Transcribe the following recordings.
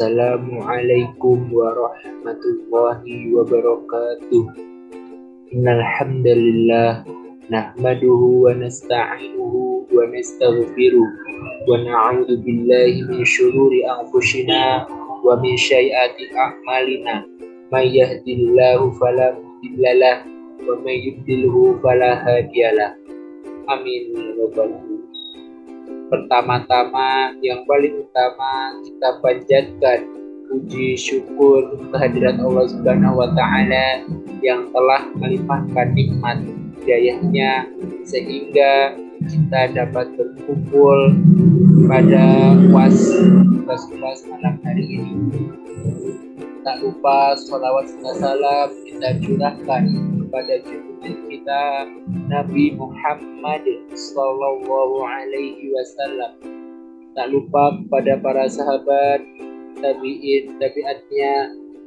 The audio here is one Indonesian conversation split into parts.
Assalamualaikum warahmatullahi wabarakatuh. Innal hamdalillah nahmaduhu wa nasta'inuhu wa nastaghfiruh wa na'udzu billahi min syururi anfusina wa min sayyiati a'malina. May yahdihillahu fala mudhillalah wa may yudlilhu fala hadiyalah. Amin ya rabbal alamin. Pertama-tama, yang paling utama, kita panjatkan puji syukur kehadirat Allah Subhanahu wa Ta'ala yang telah melimpahkan nikmat hidayahnya sehingga kita dapat berkumpul pada puas malam hari ini. Tak lupa sholawat dan salam kita curahkan kepada junjungan kita Nabi Muhammad Sallallahu Alaihi Wasallam. Tak lupa kepada para sahabat, tabi'atnya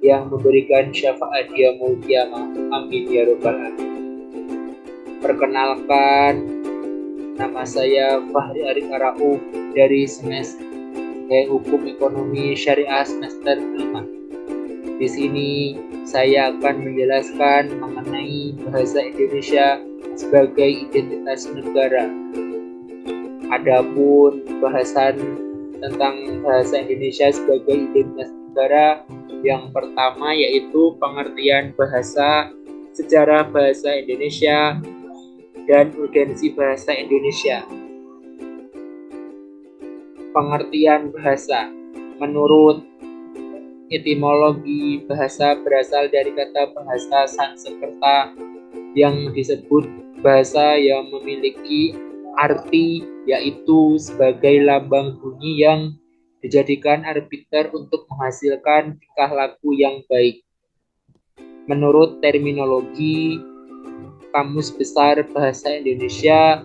yang memberikan syafaat yaumul qiyamah. Amin ya rabbal alamin. Perkenalkan, nama saya Fahri Arif Arauf dari semester Hukum Ekonomi Syariah semester 5. Di sini saya akan menjelaskan mengenai bahasa Indonesia sebagai identitas negara. Adapun bahasan tentang bahasa Indonesia sebagai identitas negara, yang pertama yaitu pengertian bahasa, sejarah bahasa Indonesia, dan urgensi bahasa Indonesia. Pengertian bahasa. Menurut etimologi, bahasa berasal dari kata bahasa Sanskerta yang disebut bahasa yang memiliki arti yaitu sebagai lambang bunyi yang dijadikan arbiter untuk menghasilkan tingkah laku yang baik. Menurut terminologi Kamus Besar Bahasa Indonesia,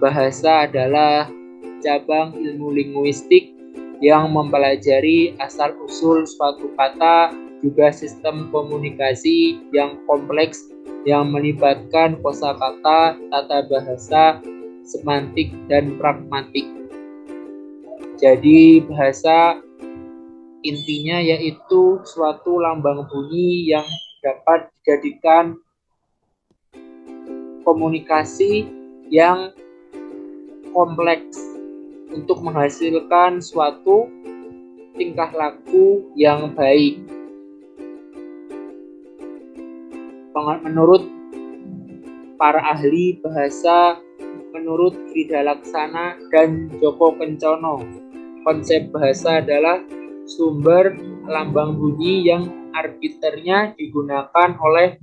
bahasa adalah cabang ilmu linguistik yang mempelajari asal-usul suatu kata, juga sistem komunikasi yang kompleks yang melibatkan kosakata, tata bahasa, semantik, dan pragmatik. Jadi bahasa intinya yaitu suatu lambang bunyi yang dapat dijadikan komunikasi yang kompleks untuk menghasilkan suatu tingkah laku yang baik. Menurut para ahli bahasa, menurut Frida Laksana dan Joko Kencono, konsep bahasa adalah sumber lambang bunyi yang arbiternya digunakan oleh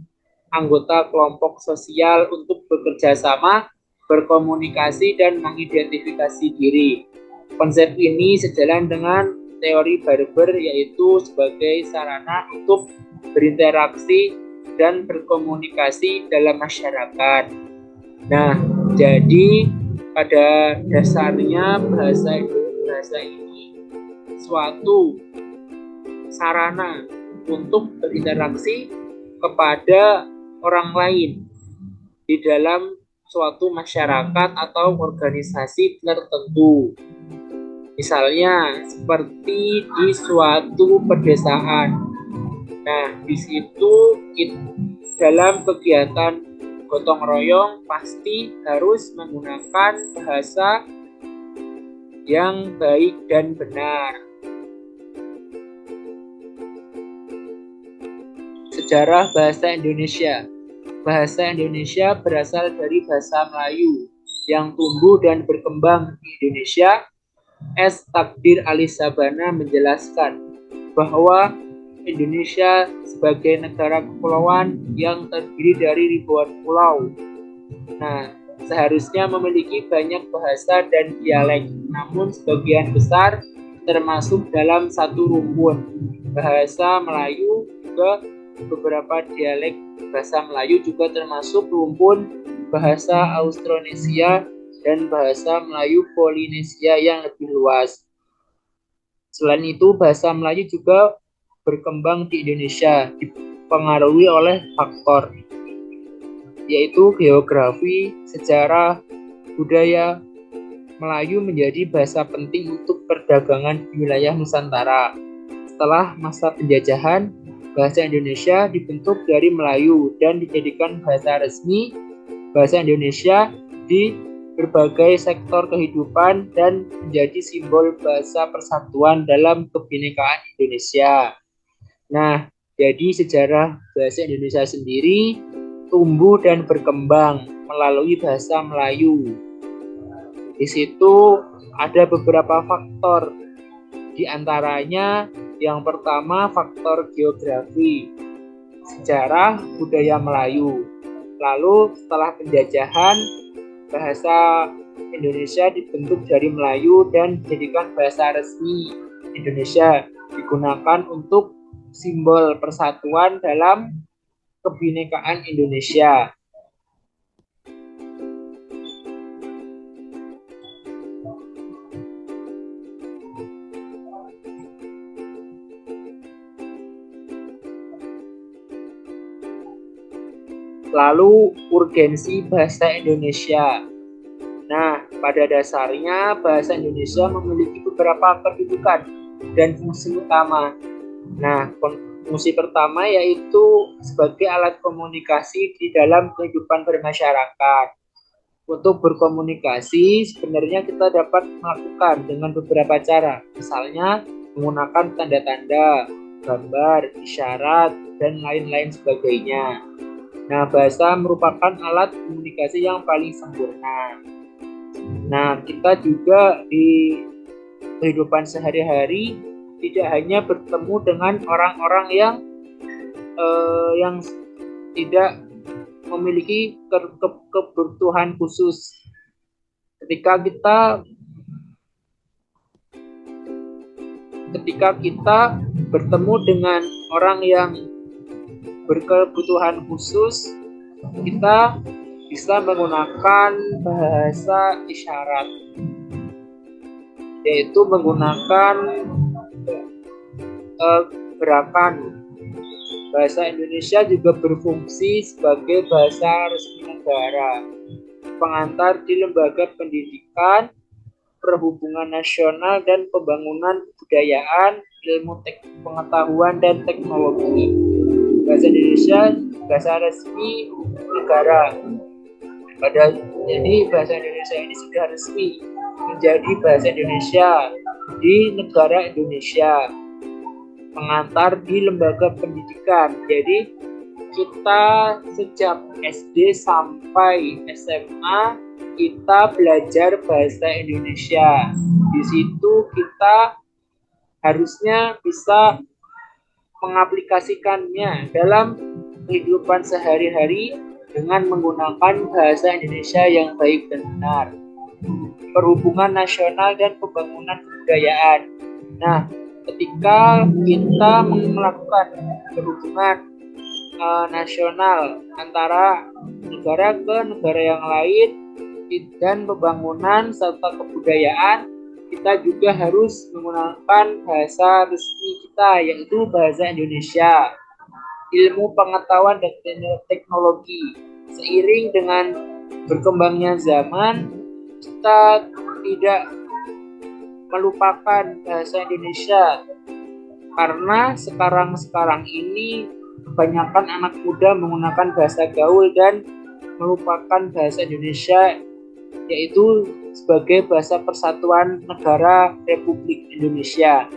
anggota kelompok sosial untuk bekerja sama, berkomunikasi, dan mengidentifikasi diri. Konsep ini sejalan dengan teori Barber, yaitu sebagai sarana untuk berinteraksi dan berkomunikasi dalam masyarakat. Nah, jadi pada dasarnya bahasa ini suatu sarana untuk berinteraksi kepada orang lain di dalam suatu masyarakat atau organisasi tertentu. Misalnya seperti di suatu pedesaan. Nah, di situ dalam kegiatan gotong royong pasti harus menggunakan bahasa yang baik dan benar. Sejarah bahasa Indonesia. Bahasa Indonesia berasal dari bahasa Melayu yang tumbuh dan berkembang di Indonesia. S. Takdir Ali Sabana menjelaskan bahwa Indonesia sebagai negara kepulauan yang terdiri dari ribuan pulau. Nah, seharusnya memiliki banyak bahasa dan dialek, namun sebagian besar termasuk dalam satu rumpun. Bahasa Melayu juga beberapa dialek bahasa Melayu juga termasuk rumpun bahasa Austronesia dan bahasa Melayu Polinesia yang lebih luas. Selain itu, bahasa Melayu juga berkembang di Indonesia, dipengaruhi oleh faktor yaitu geografi, sejarah, budaya. Melayu menjadi bahasa penting untuk perdagangan di wilayah Nusantara. setelah masa penjajahan, bahasa Indonesia dibentuk dari Melayu dan dijadikan bahasa resmi bahasa Indonesia di berbagai sektor kehidupan dan menjadi simbol bahasa persatuan dalam kebinekaan Indonesia. Nah, jadi sejarah bahasa Indonesia sendiri tumbuh dan berkembang melalui bahasa Melayu. Di situ ada beberapa faktor. Di antaranya yang pertama faktor geografi, sejarah budaya Melayu. Lalu setelah penjajahan, bahasa Indonesia dibentuk dari Melayu dan dijadikan bahasa resmi Indonesia, digunakan untuk simbol persatuan dalam kebinekaan Indonesia. Lalu urgensi bahasa Indonesia. Nah, pada dasarnya bahasa Indonesia memiliki beberapa kedudukan dan fungsi utama. Nah, fungsi pertama yaitu sebagai alat komunikasi di dalam kehidupan bermasyarakat. Untuk berkomunikasi sebenarnya kita dapat melakukan dengan beberapa cara. Misalnya menggunakan tanda-tanda, gambar, isyarat, dan lain-lain sebagainya. Nah, bahasa merupakan alat komunikasi yang paling sempurna. Nah, kita juga di kehidupan sehari-hari tidak hanya bertemu dengan orang-orang yang tidak memiliki kebutuhan khusus. Ketika kita bertemu dengan orang yang berkebutuhan khusus, kita bisa menggunakan bahasa isyarat, yaitu menggunakan gerakan. Bahasa Indonesia juga berfungsi sebagai bahasa resmi negara, pengantar di lembaga pendidikan, perhubungan nasional, dan pembangunan kebudayaan, ilmu pengetahuan, dan teknologi. Bahasa Indonesia bahasa resmi negara. Jadi bahasa Indonesia ini sudah resmi menjadi bahasa Indonesia di negara Indonesia, pengantar di lembaga pendidikan. Jadi kita sejak SD sampai SMA kita belajar bahasa Indonesia. Di situ kita harusnya bisa mengaplikasikannya dalam kehidupan sehari-hari dengan menggunakan bahasa Indonesia yang baik dan benar. Perhubungan nasional dan pembangunan kebudayaan. Nah, ketika kita melakukan perhubungan nasional antara negara ke negara yang lain dan pembangunan serta kebudayaan, kita juga harus menggunakan bahasa resmi kita, yaitu bahasa Indonesia. Ilmu pengetahuan dan teknologi. Seiring dengan berkembangnya zaman, kita tidak melupakan bahasa Indonesia, karena sekarang ini kebanyakan anak muda menggunakan bahasa gaul dan melupakan bahasa Indonesia, yaitu sebagai bahasa persatuan negara Republik Indonesia.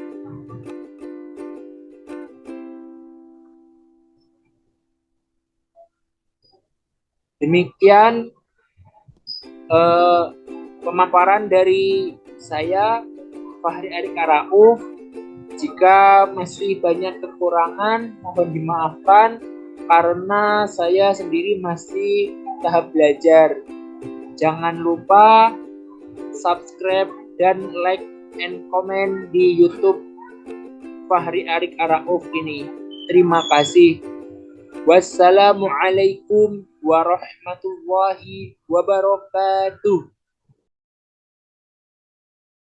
Demikian pemaparan dari saya, Fahri Arik Arauf. Jika masih banyak kekurangan, mohon dimaafkan karena saya sendiri masih tahap belajar. Jangan lupa subscribe dan like and comment di YouTube Fahri Arik Arauf ini. Terima kasih. Wassalamualaikum warahmatullahi wabarakatuh.